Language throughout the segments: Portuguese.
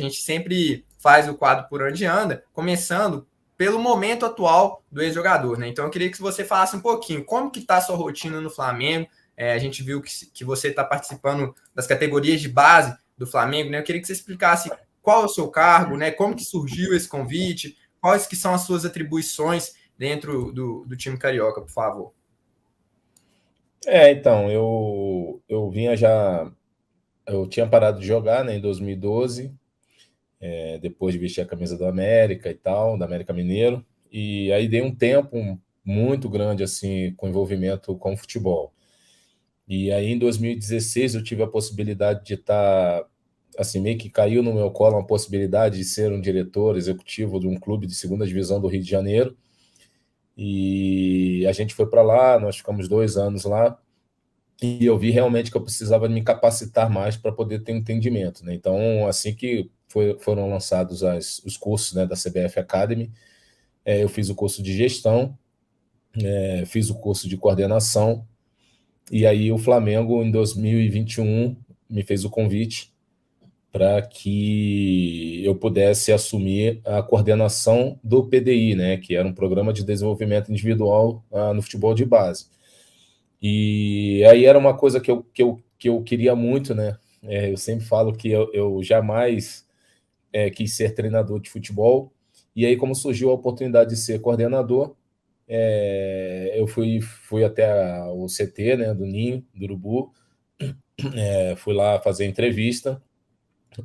gente sempre faz o quadro Por Onde Anda, começando pelo momento atual do ex-jogador, né? Então eu queria que você falasse um pouquinho como que está a sua rotina no Flamengo. A gente viu que você está participando das categorias de base do Flamengo, né? Eu queria que você explicasse qual é o seu cargo, né? Como que surgiu esse convite, quais que são as suas atribuições dentro do time carioca, por favor. Então, eu vinha já. Eu tinha parado de jogar, né, em 2012, depois de vestir a camisa do América e tal, da América Mineiro. E aí dei um tempo muito grande, assim, com envolvimento com o futebol. E aí em 2016 eu tive a possibilidade de estar, assim, meio que caiu no meu colo uma possibilidade de ser um diretor executivo de um clube de segunda divisão do Rio de Janeiro. E a gente foi para lá, nós ficamos 2 anos lá. E eu vi realmente que eu precisava me capacitar mais para poder ter entendimento, né? Então, assim que foram lançados os cursos, né, da CBF Academy, eu fiz o curso de gestão, fiz o curso de coordenação, e aí o Flamengo, em 2021, me fez o convite para que eu pudesse assumir a coordenação do PDI, né, que era um programa de desenvolvimento individual no futebol de base. E aí era uma coisa que eu queria muito, né? Eu sempre falo que eu jamais quis ser treinador de futebol. E aí, como surgiu a oportunidade de ser coordenador, eu fui até o CT, né, do Ninho, do Urubu, fui lá fazer entrevista,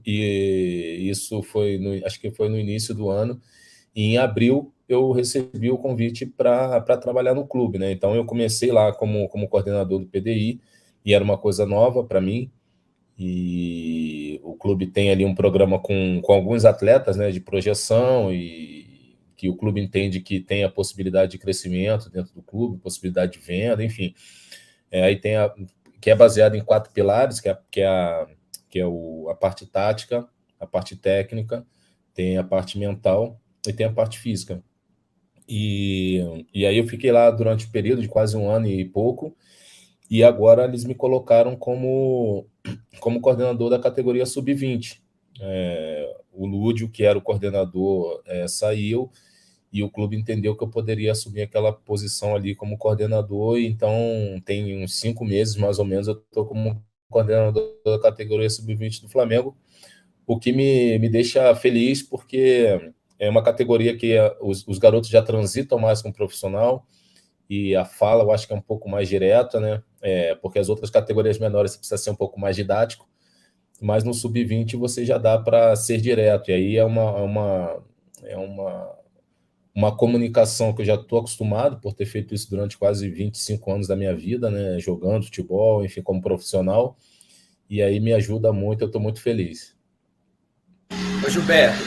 e isso foi, acho que foi no início do ano, e em abril eu recebi o convite para trabalhar no clube, né? Então eu comecei lá como coordenador do PDI, e era uma coisa nova para mim, e o clube tem ali um programa com alguns atletas, né, de projeção, e que o clube entende que tem a possibilidade de crescimento dentro do clube, possibilidade de venda, enfim. Aí tem que é baseado em 4 pilares, que é a parte tática, a parte técnica, tem a parte mental e tem a parte física. E aí eu fiquei lá durante o período de quase 1 ano e pouco, e agora eles me colocaram como coordenador da categoria sub-20. O Lúdio, que era o coordenador, saiu, e o clube entendeu que eu poderia assumir aquela posição ali como coordenador, então tem uns 5 meses, mais ou menos, eu estou como coordenador da categoria sub-20 do Flamengo, o que me deixa feliz, porque é uma categoria que os garotos já transitam mais com o profissional, e a fala eu acho que é um pouco mais direta, né? Porque as outras categorias menores você precisa ser um pouco mais didático, mas no sub-20 você já dá para ser direto, e aí é uma comunicação que eu já estou acostumado por ter feito isso durante quase 25 anos da minha vida, né? Jogando futebol, enfim, como profissional, e aí me ajuda muito, eu estou muito feliz. Ô Gilberto,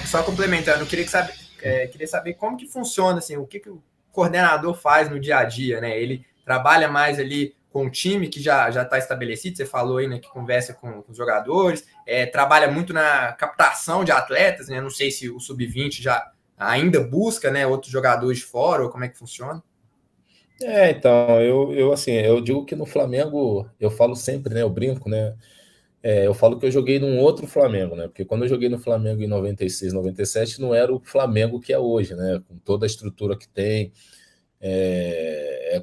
só complementando, eu queria saber como que funciona, assim, o que o coordenador faz no dia a dia, né? Ele trabalha mais ali com o time que já está estabelecido, você falou aí, né, que conversa com os jogadores, trabalha muito na captação de atletas, né? Não sei se o Sub-20 já ainda busca, né, outros jogadores de fora, ou como é que funciona. Então, assim, eu digo que no Flamengo, eu falo sempre, né, eu brinco, né, eu falo que eu joguei num outro Flamengo, né, porque quando eu joguei no Flamengo em 96, 97, não era o Flamengo que é hoje, né, com toda a estrutura que tem,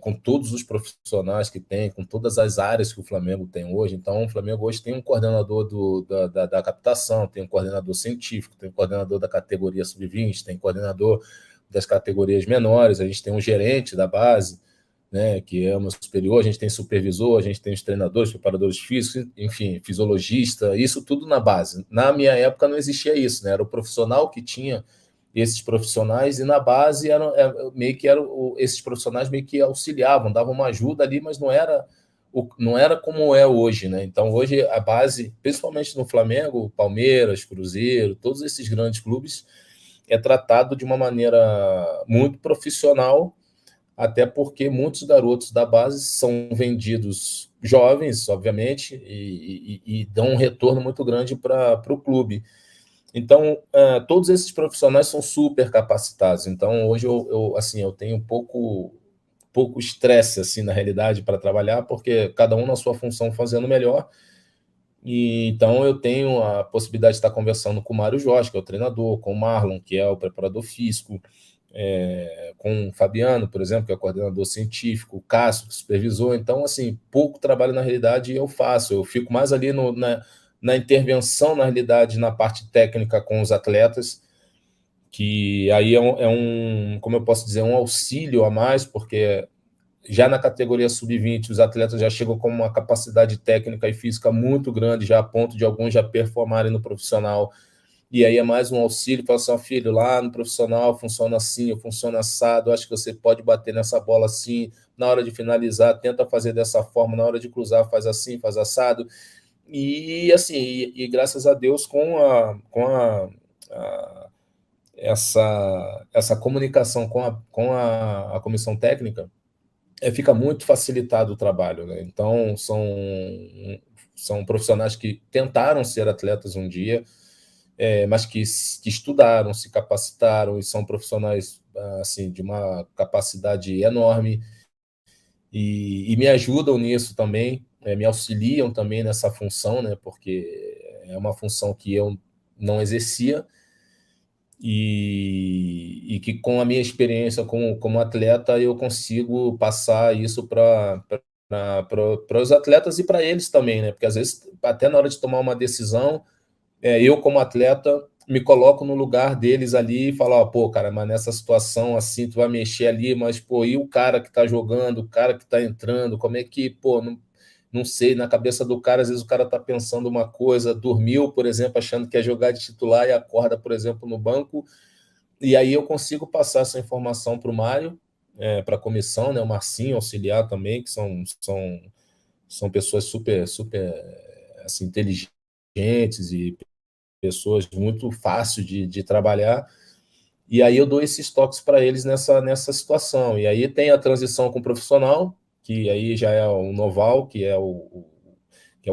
com todos os profissionais que tem, com todas as áreas que o Flamengo tem hoje. Então, o Flamengo hoje tem um coordenador da captação, tem um coordenador científico, tem um coordenador da categoria sub-20, tem um coordenador das categorias menores, a gente tem um gerente da base, né, que é o meu superior, a gente tem supervisor, a gente tem os treinadores, preparadores físicos, enfim, fisiologista, isso tudo na base. Na minha época não existia isso, né? Era o profissional que tinha esses profissionais, e na base esses profissionais meio que auxiliavam, davam uma ajuda ali, mas não era como é hoje, né? Então hoje a base, principalmente no Flamengo, Palmeiras, Cruzeiro, todos esses grandes clubes, é tratado de uma maneira muito profissional, até porque muitos garotos da base são vendidos jovens, obviamente, e dão um retorno muito grande para o clube. Então, todos esses profissionais são super capacitados. Então, hoje assim, eu tenho pouco estresse, assim, na realidade, para trabalhar, porque cada um na sua função fazendo melhor. E então eu tenho a possibilidade de estar conversando com o Mário Jorge, que é o treinador, com o Marlon, que é o preparador físico, com o Fabiano, por exemplo, que é o coordenador científico, o Cássio, que supervisor. Então, assim, pouco trabalho na realidade eu faço. Eu fico mais ali na intervenção, na realidade, na parte técnica com os atletas, que aí como eu posso dizer, um auxílio a mais, porque já na categoria sub-20, os atletas já chegam com uma capacidade técnica e física muito grande, já a ponto de alguns já performarem no profissional. E aí é mais um auxílio, fala assim, filho, lá no profissional funciona assim, funciona assado, acho que você pode bater nessa bola assim, na hora de finalizar, tenta fazer dessa forma, na hora de cruzar, faz assim, faz assado. E assim, graças a Deus, essa comunicação com a comissão técnica, fica muito facilitado o trabalho, né? Então, são profissionais que tentaram ser atletas um dia, mas que estudaram, se capacitaram e são profissionais assim, de uma capacidade enorme e me ajudam nisso também, me auxiliam também nessa função, né? Porque é uma função que eu não exercia e que com a minha experiência como atleta eu consigo passar isso para os atletas e para eles também, né? Porque às vezes até na hora de tomar uma decisão, eu como atleta me coloco no lugar deles ali e falo, pô, cara, mas nessa situação assim, tu vai mexer ali, mas pô, e o cara que tá jogando, o cara que tá entrando, como é que, pô, não sei, na cabeça do cara, às vezes o cara tá pensando uma coisa, dormiu, por exemplo, achando que ia jogar de titular e acorda, por exemplo, no banco, e aí eu consigo passar essa informação para o Mário, para a comissão, né, o Marcinho, auxiliar também, que são pessoas super, super assim, inteligentes e pessoas muito fáceis de trabalhar, e aí eu dou esses toques para eles nessa situação. E aí tem a transição com o profissional, que aí já é o Noval, que é o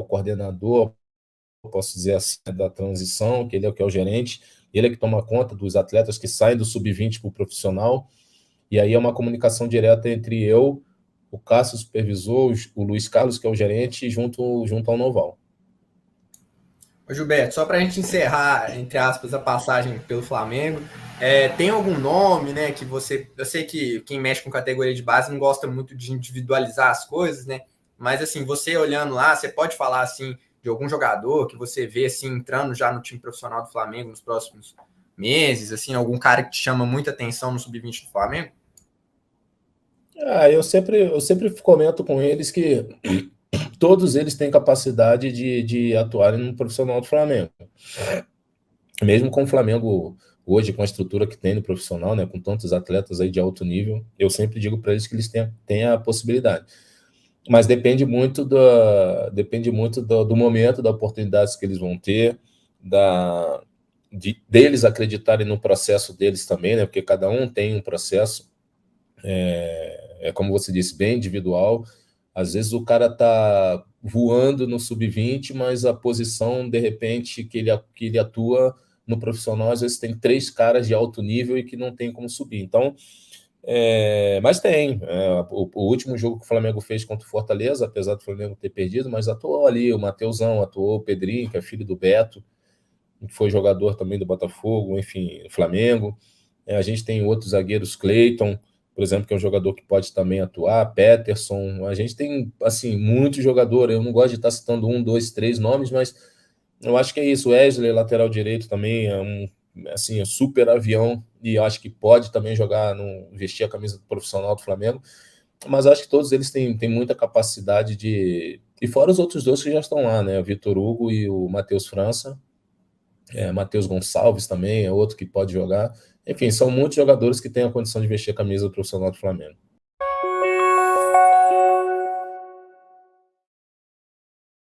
coordenador, posso dizer assim, da transição, que ele é o gerente, ele é que toma conta dos atletas que saem do sub-20 para o profissional, e aí é uma comunicação direta entre eu, o Cássio, o supervisor, o Luiz Carlos, que é o gerente, junto ao Noval. Ô Gilberto, só para a gente encerrar, entre aspas, a passagem pelo Flamengo, tem algum nome, né, que você... Eu sei que quem mexe com categoria de base não gosta muito de individualizar as coisas, né? Mas, assim, você olhando lá, você pode falar, assim, de algum jogador que você vê, assim, entrando já no time profissional do Flamengo nos próximos meses, assim, algum cara que te chama muita atenção no sub-20 do Flamengo? Eu sempre comento com eles que todos eles têm capacidade de atuarem no profissional do Flamengo. Mesmo com o Flamengo hoje, com a estrutura que tem no profissional, né, com tantos atletas aí de alto nível, eu sempre digo para eles que eles têm a possibilidade. Mas depende muito do momento, da oportunidade que eles vão ter, deles acreditarem no processo deles também, né, porque cada um tem um processo, como você disse, bem individual. Às vezes o cara está voando no sub-20, mas a posição, de repente, que ele atua no profissional, às vezes tem 3 caras de alto nível e que não tem como subir. Então, mas tem. O último jogo que o Flamengo fez contra o Fortaleza, apesar do Flamengo ter perdido, mas atuou ali o Mateusão, atuou o Pedrinho, que é filho do Beto, que foi jogador também do Botafogo, enfim, Flamengo. A gente tem outros zagueiros, Cleiton, por exemplo, que é um jogador que pode também atuar, Peterson. A gente tem, assim, muitos jogadores. Eu não gosto de estar citando 1, 2, 3 nomes, mas eu acho que é isso. Wesley, lateral direito, também é assim, super avião, e eu acho que pode também vestir a camisa do profissional do Flamengo. Mas acho que todos eles têm muita capacidade de... E fora os outros dois que já estão lá, né? O Vitor Hugo e o Matheus França. Matheus Gonçalves também é outro que pode jogar. Enfim, são muitos jogadores que têm a condição de vestir a camisa do profissional do Flamengo.